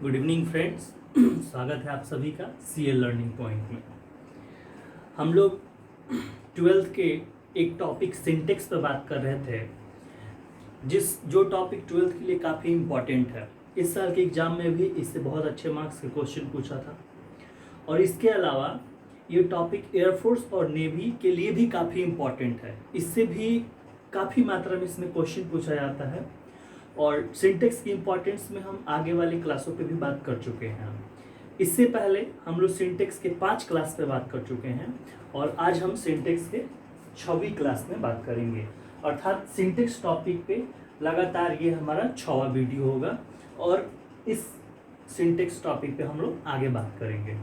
Good evening friends. स्वागत है आप सभी का सीएल लर्निंग पॉइंट में। हम लोग ट्वेल्थ के एक टॉपिक सिंटेक्स पर बात कर रहे थे, जो टॉपिक ट्वेल्थ के लिए काफ़ी इम्पॉर्टेंट है। इस साल के एग्ज़ाम में भी इससे बहुत अच्छे मार्क्स के क्वेश्चन पूछा था, और इसके अलावा ये टॉपिक एयरफोर्स और नेवी के लिए भी काफ़ी इम्पॉर्टेंट है। इससे भी काफ़ी मात्रा में इसमें क्वेश्चन पूछा जाता है, और सिंटेक्स की इम्पोर्टेंस में हम आगे वाली क्लासों पे भी बात कर चुके हैं। इससे पहले हम लोग सिंटेक्स के 5 क्लास पे बात कर चुके हैं, और आज हम सिंटेक्स के 6वीं क्लास में बात करेंगे। अर्थात सिंटेक्स टॉपिक पे लगातार ये हमारा 6वां वीडियो होगा, और इस सिंटेक्स टॉपिक पे हम लोग आगे बात करेंगे।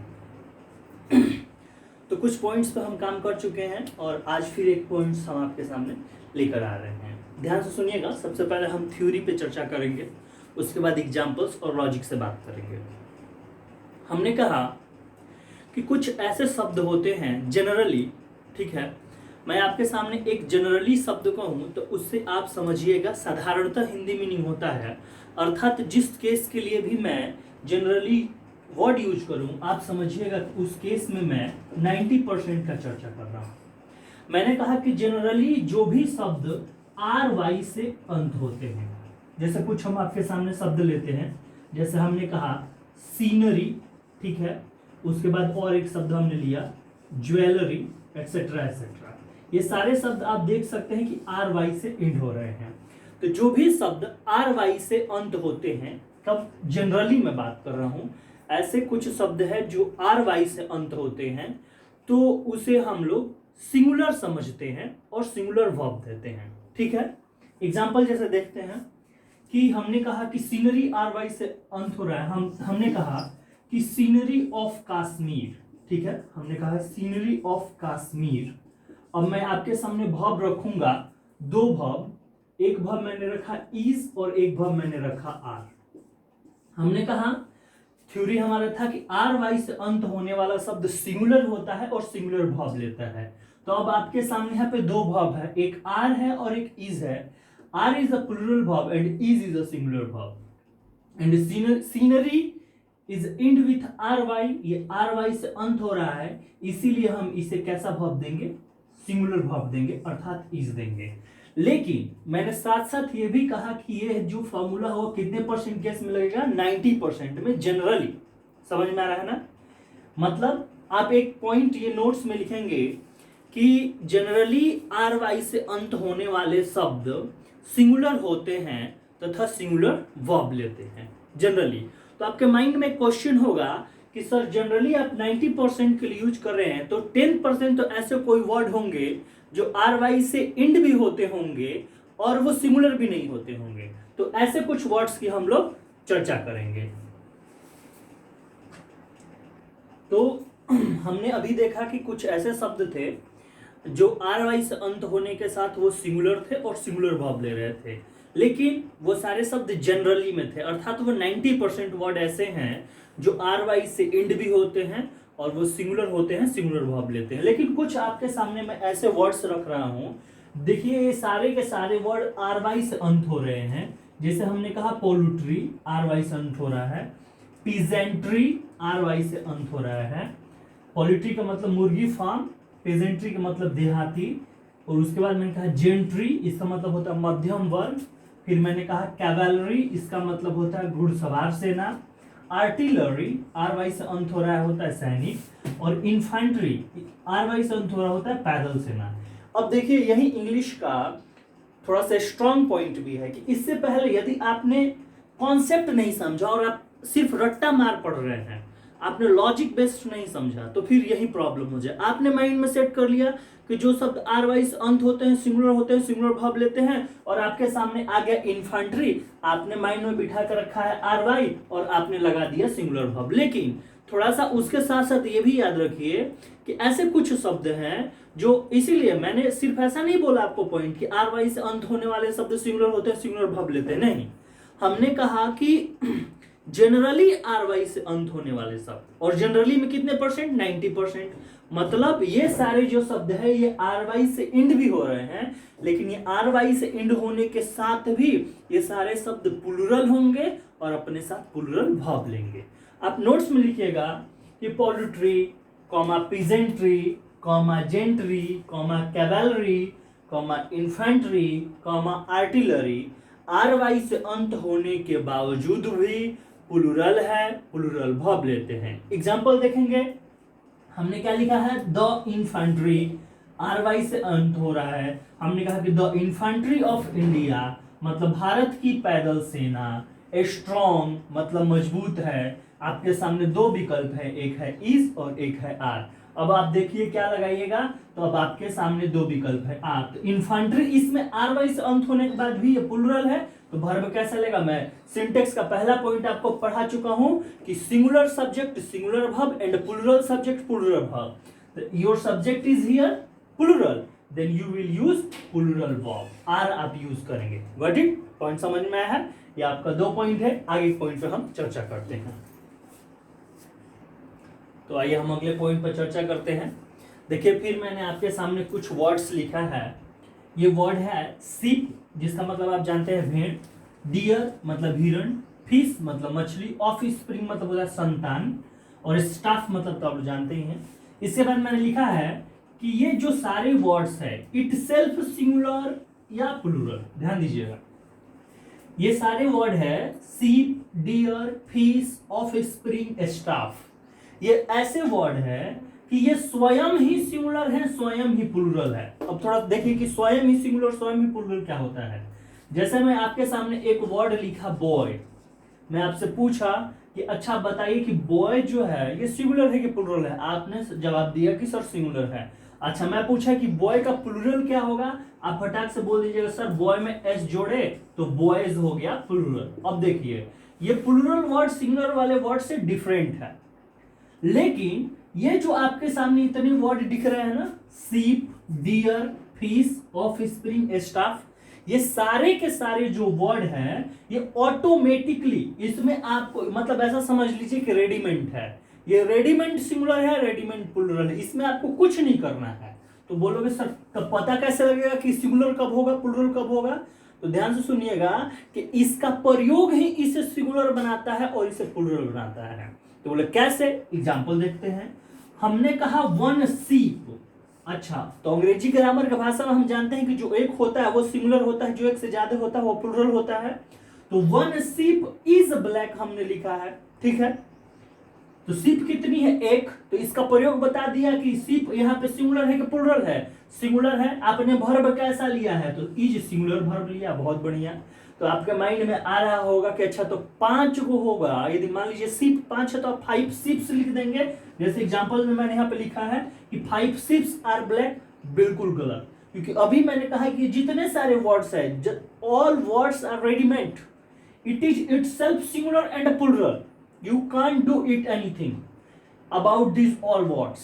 तो कुछ पॉइंट्स पे हम काम कर चुके हैं, और आज फिर एक पॉइंट्स हम आपके सामने लेकर आ रहे हैं। ध्यान से सुनिएगा। सबसे पहले हम थ्योरी पे चर्चा करेंगे, उसके बाद एग्जाम्पल्स और लॉजिक से बात करेंगे। हमने कहा कि कुछ ऐसे शब्द होते हैं जनरली, ठीक है, मैं आपके सामने एक जनरली शब्द कहूँ तो उससे आप समझिएगा साधारणतः हिंदी मीनिंग होता है। अर्थात जिस केस के लिए भी मैं जनरली वर्ड यूज करूँ, आप समझिएगा उस केस में मैं 90% का चर्चा कर रहा हूँ। मैंने कहा कि जनरली जो भी शब्द आर वाई से अंत होते हैं, जैसे कुछ हम आपके सामने शब्द लेते हैं, जैसे हमने कहा सीनरी, ठीक है, उसके बाद और एक शब्द हमने लिया ज्वेलरी, एटसेट्रा एटसेट्रा। ये सारे शब्द आप देख सकते हैं कि आर वाई से एंड हो रहे हैं। तो जो भी शब्द आर वाई से अंत होते हैं, तब जनरली मैं बात कर रहा हूं, ऐसे कुछ शब्द है जो आर वाई से अंत होते हैं, तो उसे हम लोग सिंगुलर समझते हैं और सिंगुलर वर्ब देते हैं, ठीक है। एग्जाम्पल जैसे देखते हैं कि हमने कहा कि सीनरी आर वाई से अंत हो रहा है। हमने कहा कि सीनरी ऑफ कश्मीर, ठीक है, हमने कहा सीनरी ऑफ कश्मीर। अब मैं आपके सामने वर्ब रखूंगा, 2 वर्ब, एक वर्ब मैंने रखा इज और एक वर्ब मैंने रखा आर। हमने कहा थ्योरी हमारा था कि आर वाई से अंत होने वाला शब्द सिंगुलर होता है और सिंगुलर वर्ब लेता है। तो अब आपके सामने यहाँ पे 2 वर्ब है, एक आर है और एक इज है। Are is a plural verb and is is a singular verb, and scenery is end with R Y. ये आर वाई से अंत हो रहा है, इसीलिए हम इसे कैसा वर्ब देंगे, सिंगुलर वर्ब देंगे, अर्थात इज देंगे। लेकिन मैंने साथ साथ ये भी कहा कि ये जो फॉर्मूला हो कितने परसेंट केस में लगेगा, 90% में जनरली। समझ में आ रहा है ना। मतलब आप एक पॉइंट ये नोट्स में लिखेंगे कि जनरली आर वाई से अंत होने वाले शब्द सिंगुलर होते हैं तथा सिंगुलर वर्ब लेते हैं जनरली। तो आपके माइंड में क्वेश्चन होगा कि सर जनरली आप 90% के लिए यूज कर रहे हैं, तो 10% तो ऐसे कोई वर्ड होंगे जो आर वाई से एंड भी होते होंगे और वो सिंगुलर भी नहीं होते होंगे। तो ऐसे कुछ वर्ड्स की हम लोग चर्चा करेंगे। तो हमने अभी देखा कि कुछ ऐसे शब्द थे जो आर वाई से अंत होने के साथ वो सिंगुलर थे और सिंगुलर वर्ब ले रहे थे, लेकिन वो सारे शब्द जनरली में थे। अर्थात वो 90% वर्ड ऐसे हैं जो आर वाई से एंड भी होते हैं और वो सिंगुलर होते हैं, सिंगुलर वर्ब लेते हैं। लेकिन कुछ आपके सामने मैं ऐसे वर्ड्स रख रहा हूं, देखिए ये सारे के सारे वर्ड आर वाई से अंत हो रहे हैं। जैसे हमने कहा पोल्ट्री, आर वाई से अंत हो रहा है। पीजेंट्री, आर वाई से अंत हो रहा है। पोल्ट्री का मतलब मुर्गी फार्म, पेजेंट्री का मतलब देहाती, और उसके बाद मैंने कहा जेंट्री, इसका मतलब होता है मध्यम वर्ग। फिर मैंने कहा कैवेलरी, इसका मतलब होता है घुड़सवार सेना। आर्टिलरी, आर वाई से अंत हो रहा होता है सैनिक। और इन्फेंट्री, आर वाई से अंत हो रहा होता है पैदल सेना। अब देखिए यही इंग्लिश का थोड़ा सा स्ट्रॉन्ग पॉइंट भी है कि इससे पहले यदि आपने कॉन्सेप्ट नहीं समझा और आप सिर्फ रट्टा मार पढ़ रहे हैं, आपने लॉजिक बेस्ड नहीं समझा, तो फिर यही प्रॉब्लम हो जाए। आपने माइंड में सेट कर लिया कि जो शब्द आर वाई से अंत होते हैं, सिंगुलर होते हैं, सिंगुलर वर्ब लेते हैं, और आपके सामने आ गया इन्फेंट्री, आपने माइंड में बिठा कर रखा है आर वाई और आपने लगा दिया सिंगुलर वर्ब। लेकिन थोड़ा सा उसके साथ साथ ये भी याद रखिए कि ऐसे कुछ शब्द हैं जो, इसीलिए मैंने सिर्फ ऐसा नहीं बोला आपको पॉइंट कि आर वाई से अंत होने वाले शब्द सिंगुलर होते हैं, सिंगुलर वर्ब लेते हैं, नहीं। हमने कहा कि जनरली आर वाई से अंत होने वाले शब्द, और जनरली में कितने परसेंट? 90%। मतलब ये सारे जो शब्द है ये आर वाई से इंड भी हो रहे हैं, लेकिन ये आर वाई से इंड होने के साथ भी ये सारे शब्द प्लूरल होंगे और अपने साथ प्लूरल वर्ब लेंगे। आप नोट्स में लिखिएगा कि poultry, comma peasantry, comma gentry, comma cavalry, comma infantry, comma artillery R Y से अंत होने के बावजूद भी प्लूरल है, प्लूरल वर्ब लेते हैं। एग्जाम्पल देखेंगे, हमने क्या लिखा है? द इन्फेंट्री, आर वाई से अंत हो रहा है। हमने कहा कि द इन्फेंट्री ऑफ इंडिया, मतलब भारत की पैदल सेना। स्ट्रॉन्ग मतलब मजबूत है। आपके सामने दो विकल्प है, एक है इज और एक है आर। अब आप देखिए क्या लगाइएगा, तो अब आपके सामने दो विकल्प है आर। तो इन्फेंट्री इसमें आर वाई से अंत होने के बाद भी ये प्लूरल है, तो वर्ब कैसा लेगा? मैं सिंटेक्स का पहला पॉइंट आपको पढ़ा चुका हूं कि singular subject singular verb and plural subject plural verb. Your subject is here plural, then you will use plural verb, are आप यूज करेंगे। Got it? पॉइंट समझ में आया है? ये आपका दो पॉइंट है। आगे पॉइंट पे हम चर्चा करते हैं। तो आइए हम अगले पॉइंट पर चर्चा करते हैं। देखिए, फिर मैंने आपके सामने कुछ वर्ड्स लिखा है। ये वर्ड है सीप, जिसका मतलब आप जानते हैं भेड़, डियर मतलब हिरण, फिश मतलब मछली, ऑफस्प्रिंग मतलब होता है संतान, और स्टाफ मतलब तो आप जानते ही हैं। इसके बाद मैंने लिखा है कि ये जो सारे वर्ड्स है इट सेल्फ सिंगुलर या प्लूरल। ध्यान दीजिएगा, ये सारे वर्ड है सीप, डियर, फिश, ऑफस्प्रिंग, स्टाफ। ये ऐसे वर्ड है कि ये स्वयं ही सिंगुलर है, स्वयं ही प्लूरल है। अब थोड़ा देखिए कि स्वयं ही सिंगुलर स्वयं ही प्लूरल क्या होता है। जैसे मैं आपके सामने एक वर्ड लिखा बॉय, मैं आपसे पूछा कि अच्छा बताइए कि बॉय जो है ये सिंगुलर है कि प्लूरल है? आपने जवाब दिया कि सर सिंगुलर है। अच्छा, मैं पूछा कि बॉय का प्लूरल क्या होगा? आप फटाक से बोल दीजिएगा सर बॉय में एस जोड़े तो बॉयज हो गया प्लूरल। अब देखिए, ये प्लूरल वर्ड सिंगुलर वाले वर्ड से डिफरेंट है, लेकिन ये जो आपके सामने इतने वर्ड दिख रहे हैं ना, सीप, डियर, फिश, ऑफस्प्रिंग, स्टाफ, ये सारे के सारे जो वर्ड हैं ये ऑटोमेटिकली इसमें आपको मतलब ऐसा समझ लीजिए कि रेडीमेड है। ये रेडीमेड सिंगुलर है, रेडीमेड प्लूरल है, इसमें आपको कुछ नहीं करना है। तो बोलोगे सर तब पता कैसे लगेगा कि सिंगुलर कब होगा प्लूरल कब होगा? तो ध्यान से सुनिएगा कि इसका प्रयोग ही इसे सिंगुलर बनाता है और इसे प्लूरल बनाता है। तो बोले कैसे? एग्जाम्पल देखते हैं। हमने कहा वन सीप। अच्छा, तो अंग्रेजी ग्रामर की भाषा में हम जानते हैं कि जो एक होता है वो सिंगुलर होता है, जो एक से ज्यादा होता है वो प्लूरल होता है। तो वन सीप इज ब्लैक हमने लिखा है, ठीक है। तो सीप कितनी है? एक। तो इसका प्रयोग बता दिया कि सीप यहाँ पे सिंगुलर है कि प्लूरल है? सिंगुलर है। आपने वर्ब कैसा लिया है? तो इज सिंगुलर वर्ब लिया, बहुत बढ़िया। तो आपके माइंड में आ रहा होगा कि अच्छा तो 5 को होगा। यदि मान लीजिए सीप 5 है तो आप 5 सीप्स लिख देंगे। जैसे एग्जांपल में मैंने यहाँ पे लिखा है कि 5 सीप्स आर ब्लैक। बिल्कुल गलत, क्योंकि अभी मैंने कहा कि जितने सारे वर्ड्स है all words are readymade, it is itself singular and plural, you can't do it anything about these all words।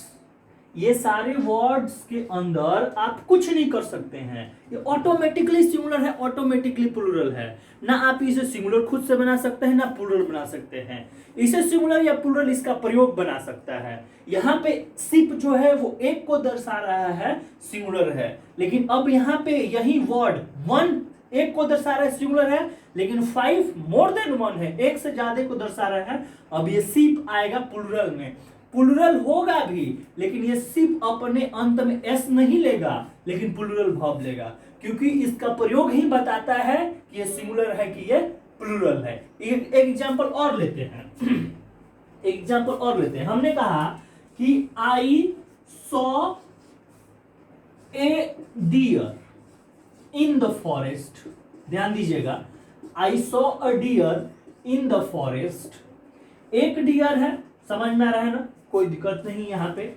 ये सारे वर्ड्स के अंदर आप कुछ नहीं कर सकते हैं। ये ऑटोमेटिकली सिंगुलर है, ऑटोमेटिकली प्लूरल है। ना आप इसे सिंगुलर खुद से बना सकते हैं, ना प्लूरल बना सकते हैं। इसे सिंगुलर या प्लूरल इसका प्रयोग बना सकता है। यहाँ पे सिप जो है वो एक को दर्शा रहा है, सिंगुलर है। लेकिन अब यहाँ पे यही वर्ड वन एक को दर्शा रहा है, सिंगुलर है, लेकिन 5 मोर देन 1 है, एक से ज्यादा को दर्शा रहा है। अब ये सीप आएगा प्लूरल में। प्लूरल होगा भी, लेकिन ये सीप अपने अंत में एस नहीं लेगा, लेकिन प्लूरल वर्ब लेगा, क्योंकि इसका प्रयोग ही बताता है कि ये सिंगुलर है कि ये प्लूरल है। एक एग्जांपल और लेते हैं। एग्जांपल और लेते हैं। हमने कहा कि I saw a deer in the forest. ध्यान दीजिएगा, I saw a deer in the forest. एक डियर है, समझ में आ रहा है ना, कोई दिक्कत नहीं यहां पे।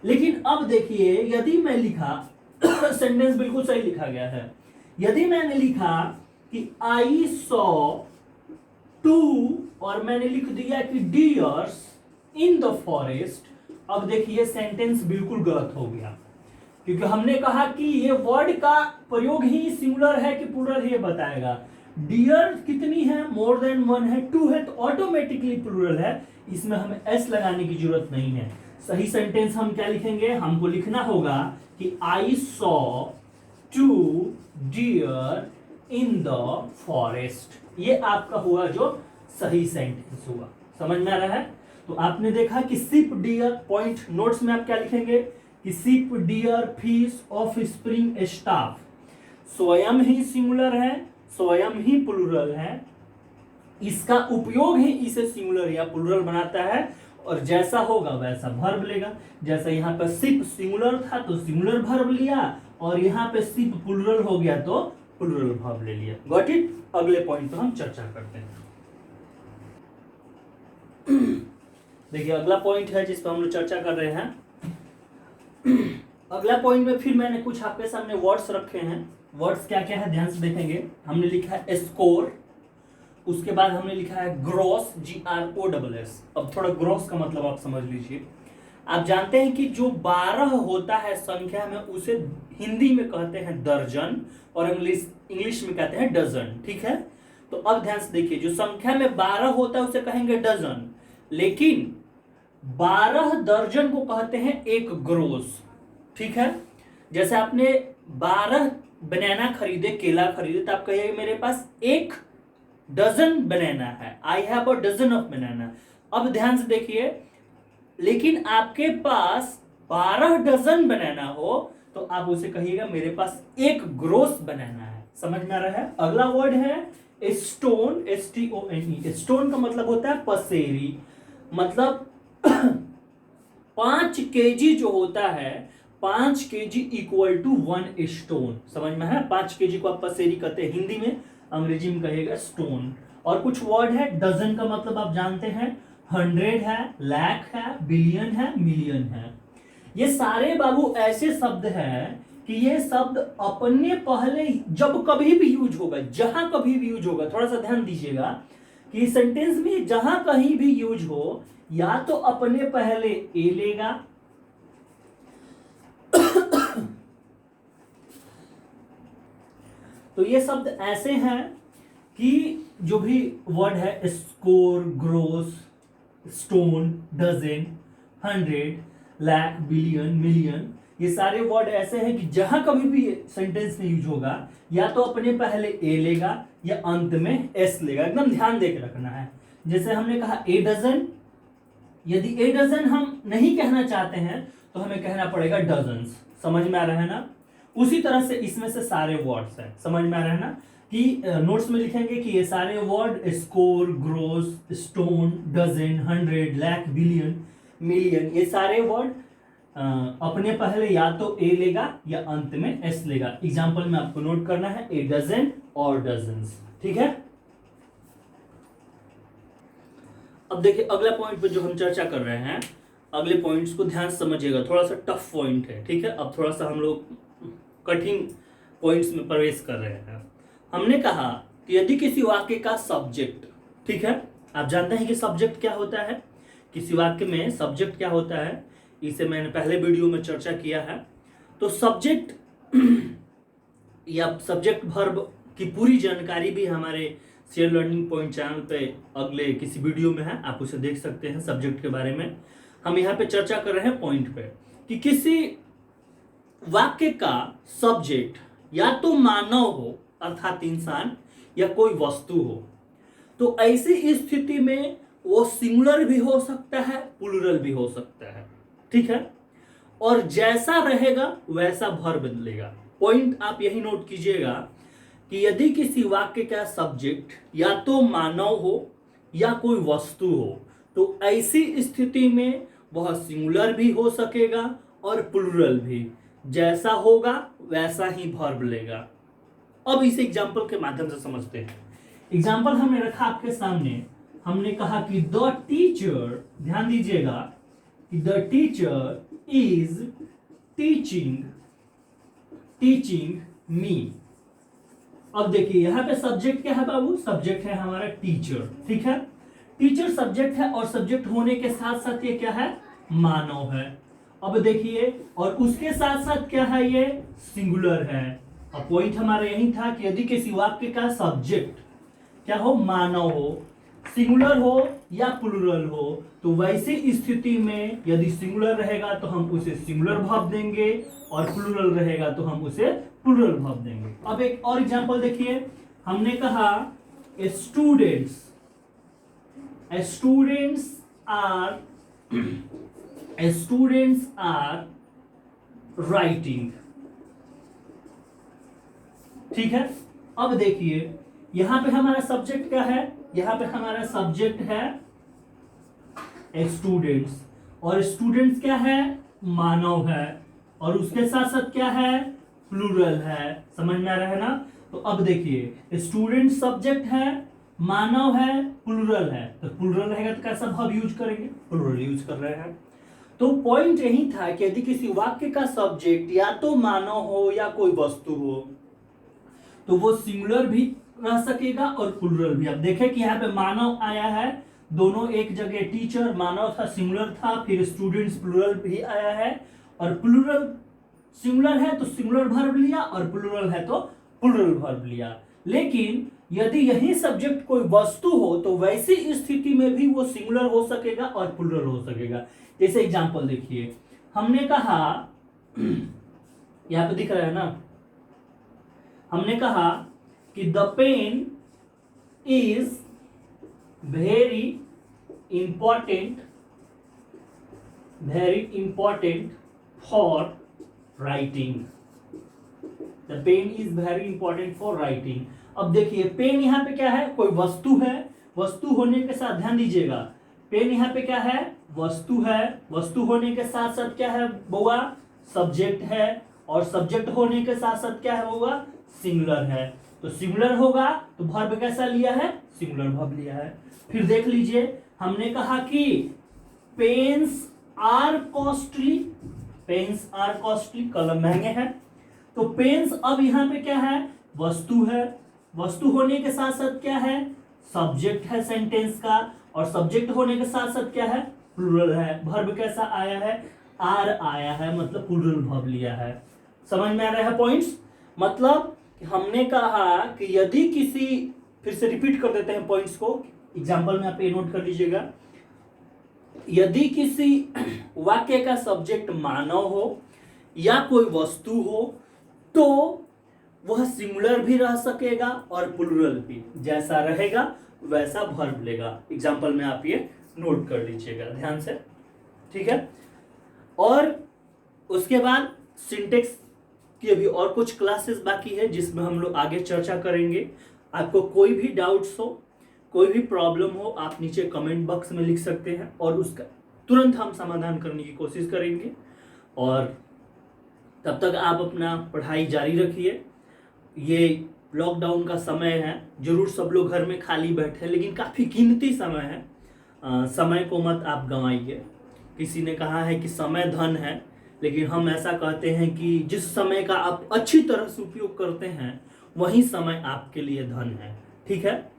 लेकिन अब देखिए, यदि मैं लिखा सेंटेंस बिल्कुल सही लिखा गया है। यदि मैंने लिखा कि आई सॉ 2 और मैंने लिख दिया कि डियर्स इन द फॉरेस्ट, अब देखिए सेंटेंस बिल्कुल गलत हो गया, क्योंकि हमने कहा कि ये वर्ड का प्रयोग ही सिंगुलर है कि प्लूरल है ये बताएगा। डियर कितनी है, मोर देन वन है, टू है तो ऑटोमेटिकली प्लूरल है, इसमें हमें एस लगाने की जरूरत नहीं है। सही सेंटेंस हम क्या लिखेंगे, हमको लिखना होगा कि I saw two deer in the forest. ये आपका हुआ जो सही सेंटेंस हुआ, समझ में आ रहा है। तो आपने देखा कि सिप डियर, पॉइंट नोट्स में आप क्या लिखेंगे कि sheep deer fish offspring staff, स्वयं ही सिंगुलर है, स्वयं ही प्लूरल है, इसका उपयोग ही इसे सिंगुलर या प्लूरल बनाता है, और जैसा होगा वैसा वर्ब लेगा। जैसा यहाँ पे सिप सिंगुलर था तो सिंगुलर वर्ब लिया, और यहाँ पे सिप प्लूरल हो गया तो प्लूरल वर्ब ले लिया। Got it. अगले पॉइंट पे हम चर्चा करते हैं। देखिए अगला पॉइंट है जिस पर हम लोग चर्चा कर रहे हैं। अगला पॉइंट में फिर मैंने कुछ आपके सामने वर्ड्स रखे हैं। वर्ड्स क्या क्या है ध्यान से देखेंगे। हमने लिखा है स्कोर, उसके बाद हमने लिखा है ग्रॉस, GROSS। अब थोड़ा ग्रॉस का मतलब आप समझ लीजिए। आप जानते हैं कि जो 12 होता है संख्या में उसे हिंदी में कहते हैं दर्जन, और इंग्लिश में कहते हैं डजन, ठीक है। तो अब ध्यान से देखिए, जो संख्या में 12 होता है उसे कहेंगे डजन, लेकिन 12 दर्जन को कहते हैं एक ग्रोस, ठीक है। जैसे आपने 12 बनाना खरीदे, केला खरीदे, तो आप कहिए मेरे पास एक डजन बनाना है, I have a dozen of banana. अब ध्यान से देखिए, लेकिन आपके पास 12 डजन बनाना हो तो आप उसे कहिएगा मेरे पास एक ग्रोस बनाना है। समझ में आ रहा है। अगला वर्ड है स्टोन, STONE। स्टोन का मतलब होता है पसेरी, मतलब 5 kg जो होता है, 5 kg इक्वल टू 1 स्टोन। समझ में है। 5 kg को आप पसेरी कहते हैं हिंदी में, अंग्रेजी में कहिएगा स्टोन। और कुछ वर्ड है, डजन का मतलब आप जानते हैं 100 है, लाख है, बिलियन है, मिलियन है। ये सारे बाबू ऐसे शब्द हैं कि ये शब्द अपने पहले जब कभी भी यूज होगा, जहां कभी भी यूज होगा, थोड़ा सा ध्यान दीजिएगा कि सेंटेंस में जहां कहीं भी यूज हो, या तो अपने पहले ए लेगा, तो ये शब्द ऐसे हैं कि जो भी वर्ड है, score, gross, stone, dozen, 100, lakh, billion, million, ये सारे वर्ड ऐसे हैं कि जहां कभी भी सेंटेंस में यूज होगा, या तो अपने पहले ए लेगा या अंत में एस लेगा। एकदम ध्यान दे के रखना है। जैसे हमने कहा ए डजन, यदि ए डजन हम नहीं कहना चाहते हैं तो हमें कहना पड़ेगा डजन्स। समझ में आ रहा है ना। उसी तरह से इसमें से सारे वर्ड्स हैं, समझ में आ रहा है ना, कि नोट्स में लिखेंगे कि ये सारे word score, gross, stone, dozen, 100, lakh, billion, million, ये सारे वर्ड अपने पहले या तो ए लेगा या अंत में एस लेगा। एग्जाम्पल में आपको नोट करना है ए डजन और डजन्स, ठीक है। अब देखिए अगला पॉइंट पे जो हम चर्चा कर रहे हैं, अगले पॉइंट्स को ध्यान से समझिएगा, थोड़ा सा टफ पॉइंट है, ठीक है। अब थोड़ा सा हम लोग कठिन पॉइंट्स में प्रवेश कर रहे हैं। हमने कहा कि यदि किसी वाक्य का सब्जेक्ट, ठीक है, आप जानते हैं कि सब्जेक्ट क्या होता है, किसी वाक्य में सब्जेक्ट क्या होता है, इसे मैंने पहले वीडियो में चर्चा किया है। तो सब्जेक्ट या सब्जेक्ट वर्ब की पूरी जानकारी भी हमारे शेयर लर्निंग पॉइंट चैनल पे अगले किसी वीडियो में है, आप उसे देख सकते हैं सब्जेक्ट के बारे में। हम यहाँ पे चर्चा कर रहे हैं पॉइंट पे कि किसी वाक्य का सब्जेक्ट या तो मानव हो अर्थात इंसान, या कोई वस्तु हो, तो ऐसी स्थिति में वो सिंगुलर भी हो सकता है, प्लूरल भी हो सकता है, ठीक है। और जैसा रहेगा वैसा वर्ब बदलेगा। पॉइंट आप यही नोट कीजिएगा कि यदि किसी वाक्य का सब्जेक्ट या तो मानव हो या कोई वस्तु हो, तो ऐसी स्थिति में वह सिंगुलर भी हो सकेगा और प्लूरल भी। जैसा होगा वैसा ही वर्ब लेगा। अब इस एग्जाम्पल के माध्यम से समझते हैं। एग्जाम्पल हमने रखा आपके सामने। हमने कहा कि द टीचर, ध्यान दीजिएगा, कि the teacher is teaching me. अब देखिए यहां पे सब्जेक्ट क्या है बाबू, सब्जेक्ट है हमारा टीचर, ठीक है। टीचर सब्जेक्ट है, और सब्जेक्ट होने के साथ साथ ये क्या है, मानव है। अब देखिए, और उसके साथ साथ क्या है, ये सिंगुलर है। अब पॉइंट हमारा यही था कि यदि किसी वाक्य का सब्जेक्ट क्या हो, मानव हो, सिंगुलर हो या प्लूरल हो। तो वैसी स्थिति में यदि सिंगुलर रहेगा तो हम उसे सिंगुलर वर्ब देंगे और प्लूरल रहेगा तो हम उसे प्लूरल वर्ब देंगे। अब एक और एग्जांपल देखिए, हमने कहा स्टूडेंट्स, स्टूडेंट्स आर राइटिंग, ठीक है। अब देखिए यहां पे हमारा सब्जेक्ट क्या है, यहां पे हमारा सब्जेक्ट है स्टूडेंट्स, और स्टूडेंट्स क्या है, मानव है, और उसके साथ साथ क्या है, प्लूरल है। समझ में आ रहा है ना। तो अब देखिए स्टूडेंट सब्जेक्ट है, मानव है, प्लूरल है, तो प्लूरल रहेगा तो कैसा वर्ब यूज करेंगे, प्लूरल यूज कर रहे हैं। तो पॉइंट यही था कि यदि किसी वाक्य का सब्जेक्ट या तो मानव हो या कोई वस्तु हो तो वो सिंगुलर भी रह सकेगा और प्लूरल भी। अब देखें कि यहाँ पे मानव आया है, दोनों एक जगह, टीचर मानव था, सिंगुलर था, फिर स्टूडेंट्स प्लूरल भी आया है, और प्लूरल सिंगुलर है तो सिंगुलर वर्ब लिया और प्लूरल है तो प्लूरल वर्ब लिया। लेकिन यदि यही सब्जेक्ट कोई वस्तु हो तो वैसी स्थिति में भी वो सिंगुलर हो सकेगा और प्लूरल हो सकेगा। जैसे एग्जांपल देखिए, हमने कहा, यहां पे दिख रहा है ना, हमने कहा कि the pen is very important for writing. The pen is very important for writing. अब देखिए पेन यहां पे क्या है, कोई वस्तु है, वस्तु होने के साथ ध्यान दीजिएगा, पेन यहां पे क्या है, वस्तु है, वस्तु होने के साथ साथ क्या है बउआ, सब्जेक्ट है, और सब्जेक्ट होने के साथ साथ क्या है बउआ, सिंगुलर है। तो सिंगुलर होगा तो वर्ब कैसा लिया है, सिंगुलर वर्ब लिया है। फिर देख लीजिए, हमने कहा कि pens are costly, pens are costly, कलम महंगे हैं। तो पेन्स अब यहां पे क्या है, वस्तु है, वस्तु होने के साथ साथ क्या है, सब्जेक्ट है सेंटेंस का, और सब्जेक्ट होने के साथ साथ क्या है, प्लूरल है। वर्ब कैसा आया है, आर आया है, मतलब प्लूरल वर्ब लिया है। समझ में आ रहा है पॉइंट्स। मतलब हमने कहा कि यदि किसी, फिर से रिपीट कर देते हैं पॉइंट्स को, एग्जांपल में आप ये नोट कर लीजिएगा, यदि किसी वाक्य का सब्जेक्ट मानव हो या कोई वस्तु हो तो वह सिंगुलर भी रह सकेगा और प्लूरल भी, जैसा रहेगा वैसा वर्ब लेगा। एग्जांपल में आप ये नोट कर लीजिएगा ध्यान से, ठीक है। और उसके बाद सिंटेक्स की अभी और कुछ क्लासेस बाकी है जिसमें हम लोग आगे चर्चा करेंगे। आपको कोई भी डाउट्स हो, कोई भी प्रॉब्लम हो, आप नीचे कमेंट बॉक्स में लिख सकते हैं और उसका तुरंत हम समाधान करने की कोशिश करेंगे। और तब तक आप अपना पढ़ाई जारी रखिए। ये लॉकडाउन का समय है, जरूर सब लोग घर में खाली बैठे हैं, लेकिन काफ़ी कीमती समय है। समय को मत आप गंवाइए। किसी ने कहा है कि समय धन है, लेकिन हम ऐसा कहते हैं कि जिस समय का आप अच्छी तरह से उपयोग करते हैं वही समय आपके लिए धन है, ठीक है।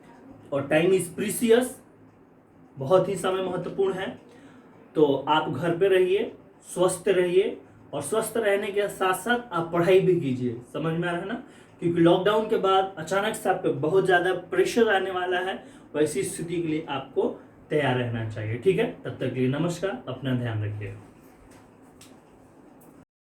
और टाइम इज प्रीसियस, बहुत ही समय महत्वपूर्ण है। तो आप घर पे रहिए, स्वस्थ रहिए, और स्वस्थ रहने के साथ साथ आप पढ़ाई भी कीजिए। समझ में आ रहा है ना, क्योंकि लॉकडाउन के बाद अचानक से आप पे बहुत ज़्यादा प्रेशर आने वाला है। वैसी स्थिति के लिए आपको तैयार रहना चाहिए, ठीक है। तब तक के लिए नमस्कार, अपना ध्यान रखिए।